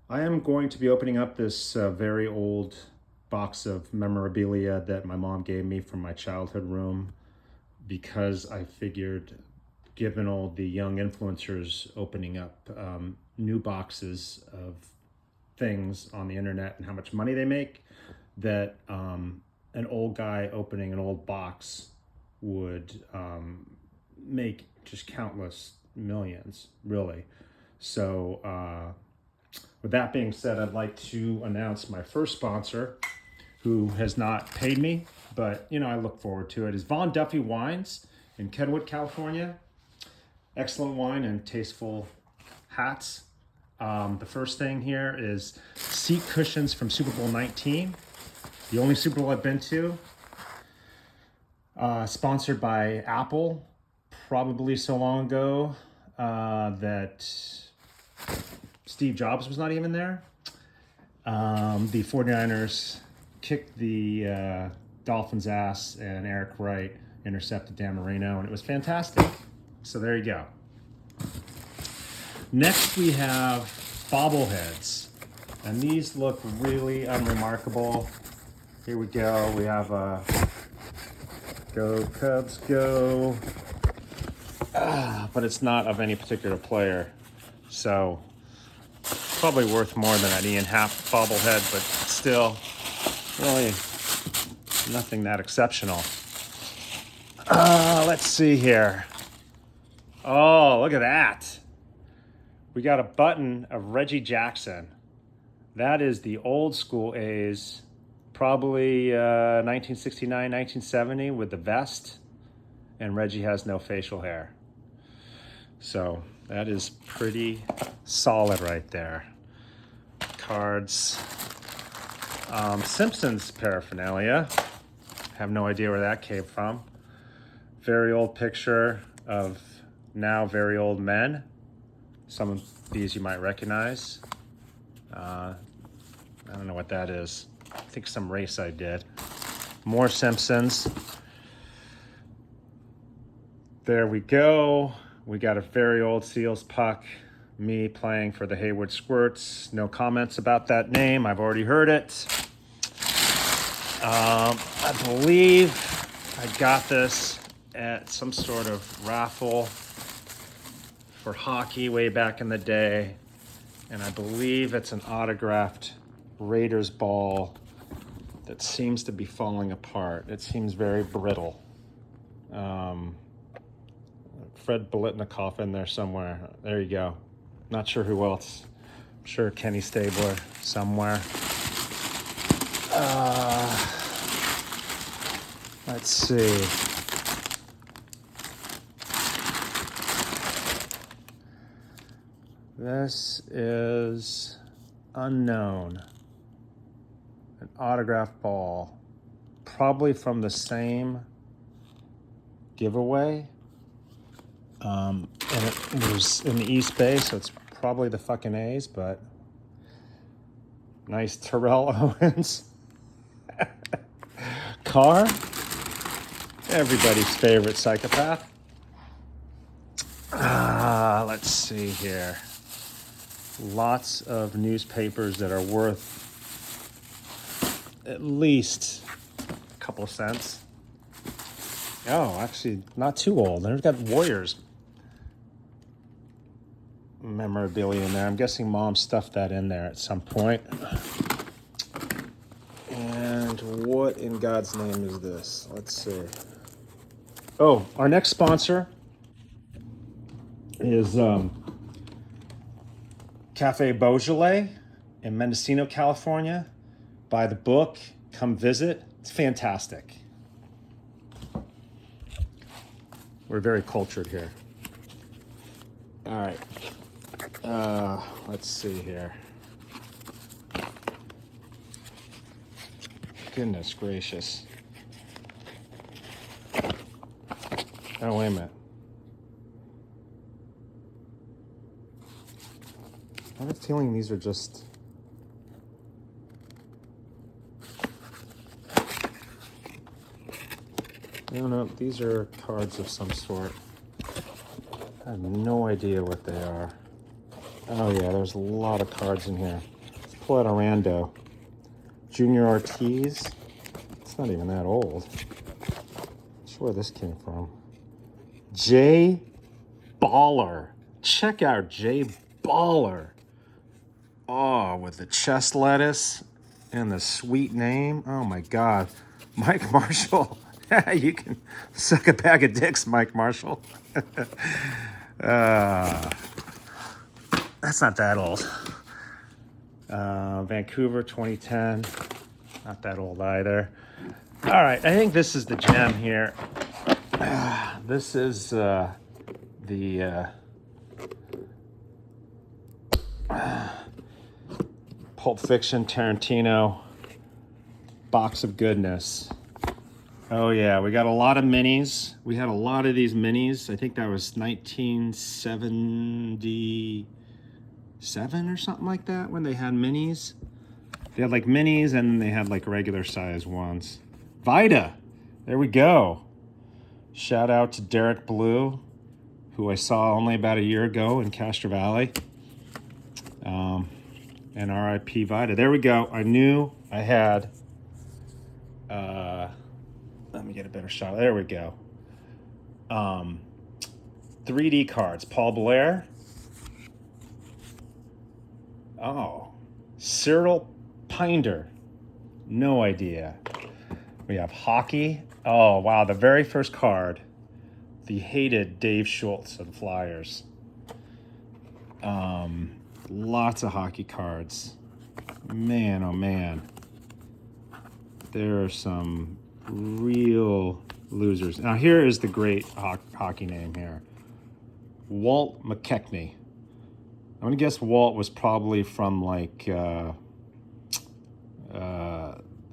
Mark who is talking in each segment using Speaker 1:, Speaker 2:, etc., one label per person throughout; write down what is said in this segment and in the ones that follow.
Speaker 1: I am going to be opening up this very old box of memorabilia that my mom gave me from my childhood room because I figured, given all the young influencers opening up new boxes of things on the internet and how much money they make, that an old guy opening an old box would make just countless millions, really. So, with that being said, I'd like to announce my first sponsor, who has not paid me, but I look forward to it. Is Von Duffy Wines in Kenwood, California. Excellent wine and tasteful hats. The first thing here is seat cushions from Super Bowl 19, the only Super Bowl I've been to. Sponsored by Apple, probably so long ago that Steve Jobs was not even there. The 49ers kicked the Dolphins' ass, and Eric Wright intercepted Dan Marino, and it was fantastic. So there you go. Next, we have bobbleheads, and these look really unremarkable. Here we go. We have a Go Cubs Go, but it's not of any particular player, so probably worth more than an Ian Happ bobblehead, but still, really nothing that exceptional. Let's see here. Oh, look at that. We got a button of Reggie Jackson. That is the old school A's, probably 1969, 1970 with the vest, and Reggie has no facial hair. So that is pretty solid right there. Cards. Simpsons paraphernalia. Have no idea where that came from. Very old picture of now very old men. Some of these you might recognize. I don't know what that is. I think some race I did. More Simpsons. There we go. We got a very old Seals puck. Me playing for the Hayward Squirts. No comments about that name. I've already heard it. I believe I got this at some sort of raffle for hockey way back in the day. And I believe it's an autographed Raiders ball that seems to be falling apart. It seems very brittle. Fred Bolitnikoff in there somewhere. There you go. Not sure who else. I'm sure Kenny Stabler somewhere. Let's see. This is unknown. An autographed ball. Probably from the same giveaway. And it was in the East Bay, so it's probably the fucking A's, but nice Terrell Owens. Carr, everybody's favorite psychopath. Let's see here. Lots of newspapers that are worth at least a couple of cents. Oh, actually, not too old. They've got Warriors memorabilia in there. I'm guessing Mom stuffed that in there at some point. And what in God's name is this? Let's see. Oh, our next sponsor is Cafe Beaujolais in Mendocino, California. Buy the book, come visit. It's fantastic. We're very cultured here. All right. Let's see here. Goodness gracious. Oh, wait a minute. I have a feeling these are just... No, these are cards of some sort. I have no idea what they are. Oh yeah, there's a lot of cards in here. pull out a rando. Junior Ortiz. It's not even that old. I'm sure where this came from. Jay Baller. Check out Jay Baller. Oh, with the chest lettuce and the sweet name. Oh my God. Mike Marshall. You can suck a bag of dicks, Mike Marshall. That's not that old. Vancouver 2010. Not that old either. All right, I think this is the gem here. This is the Pulp Fiction Tarantino box of goodness. Oh yeah, we got a lot of minis. We had a lot of these minis. I think that was 1977 or something like that when they had minis. They had like minis and then they had like regular size ones. Vida, there we go. Shout out to Derek Blue, who I saw only about a year ago in Castro Valley. And RIP Vida. There we go. I knew I had, let me get a better shot. There we go. 3D cards. Paul Blair. Oh, Cyril Pinder. No idea. We have hockey. Oh, wow. The very first card. The hated Dave Schultz of the Flyers. Lots of hockey cards. Man, oh man. There are some real losers. Now here is the great hockey name here. Walt McKechnie. I'm going to guess Walt was probably from like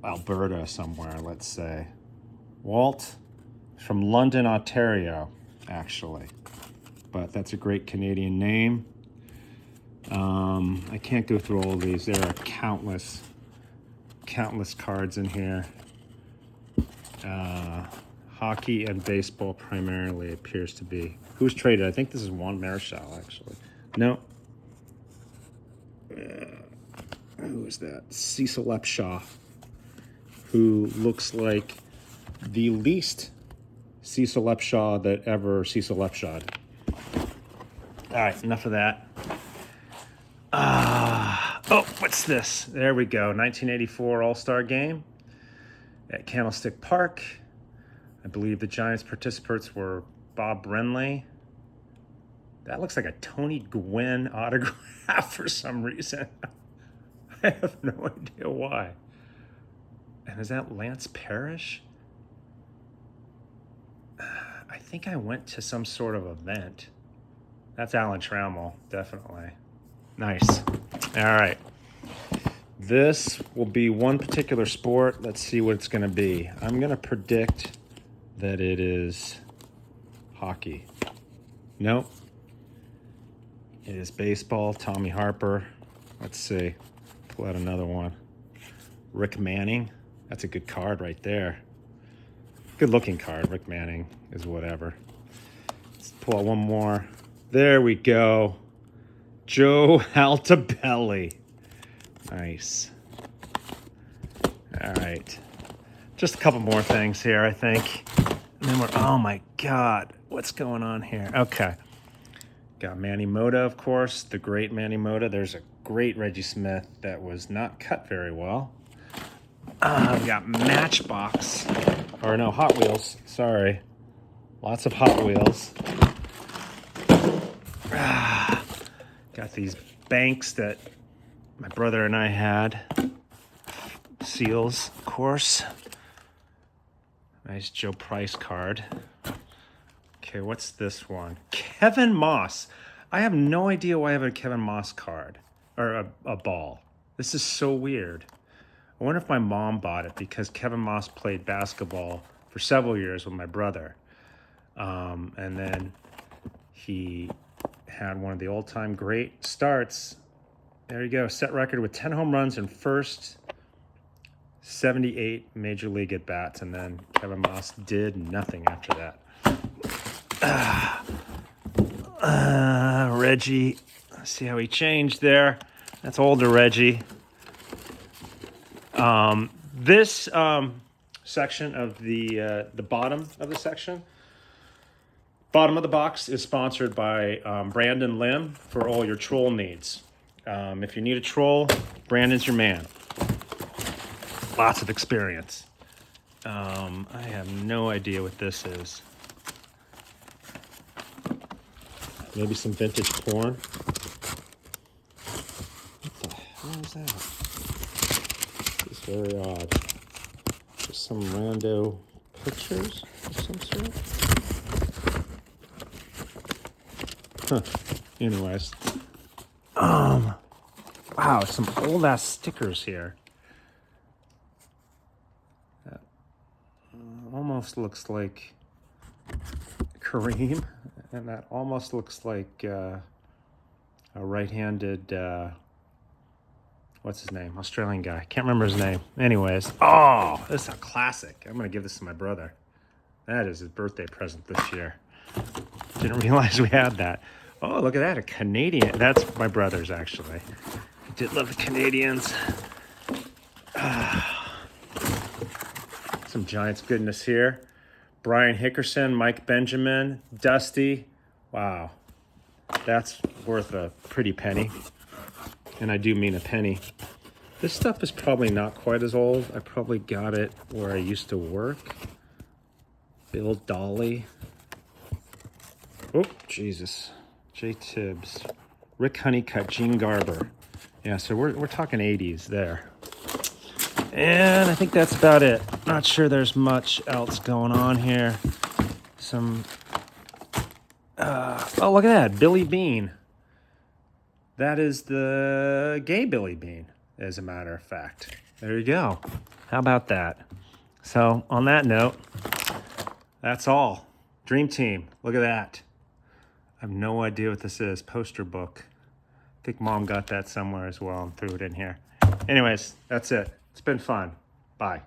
Speaker 1: Alberta somewhere, let's say. Walt from London, Ontario, actually. But that's a great Canadian name. I can't go through all of these. There are countless cards in here. Hockey and baseball primarily appears to be. Who's traded? I think this is Juan Marichal, actually. No. Who is that? Cecil Upshaw, who looks like the least Cecil Upshaw that ever Cecil Upshawed. All right, enough of that. Oh, what's this? There we go. 1984 All-Star Game at Candlestick Park. I believe the Giants participants were Bob Brenly. That looks like a Tony Gwynn autograph for some reason. I have no idea why. And is that Lance Parrish? I think I went to some sort of event. That's Alan Trammell, definitely. Nice. All right. This will be one particular sport. Let's see what it's going to be. I'm going to predict that it is hockey. Nope. It is baseball. Tommy Harper. Let's see. Pull out another one. Rick Manning. That's a good card right there. Good looking card. Rick Manning is whatever. Let's pull out one more. There we go. Joe Altobelli. Nice. All right. Just a couple more things here, I think. And then we're, oh my God, what's going on here? Okay. Got Manny Mota, of course, the great Manny Mota. There's a great Reggie Smith that was not cut very well. We got Matchbox. Or no, Hot Wheels. Sorry. Lots of Hot Wheels. Got these banks that my brother and I had. Seals, of course. Nice Joe Price card. Okay, what's this one? Kevin Moss. I have no idea why I have a Kevin Moss card. Or a ball. This is so weird. I wonder if my mom bought it because Kevin Moss played basketball for several years with my brother. And then he had one of the all-time great starts. There you go. Set record with 10 home runs and first 78 major league at-bats. And then Kevin Moss did nothing after that. Reggie. Let's see how he changed there. That's older Reggie. This section of the bottom of the section, bottom of the box is sponsored by Brandon Lim for all your troll needs. If you need a troll, Brandon's your man. Lots of experience. I have no idea what this is. Maybe some vintage porn. What the hell is that? It's very odd. Just some rando pictures of some sort. Huh. Anyways. Wow, some old ass stickers here. That almost looks like Kareem, and that almost looks like a right-handed, what's his name? Australian guy. Can't remember his name. Anyways, oh, this is a classic. I'm gonna give this to my brother. That is his birthday present this year. Didn't realize we had that. Oh, look at that, a Canadian. That's my brother's, actually. I did love the Canadians. Some Giants goodness here. Brian Hickerson, Mike Benjamin, Dusty. Wow, that's worth a pretty penny. And I do mean a penny. This stuff is probably not quite as old. I probably got it where I used to work. Bill Dolly. Oh, Jesus. Jay Tibbs. Rick Honeycutt, Gene Garber. Yeah, so we're talking 80s there. And I think that's about it. Not sure there's much else going on here. Some... oh, look at that. Billy Bean. That is the gay Billy Bean, as a matter of fact. There you go. How about that? So, on that note, that's all. Dream Team. Look at that. I have no idea what this is. Poster book. I think Mom got that somewhere as well and threw it in here. Anyways, that's it. It's been fun. Bye.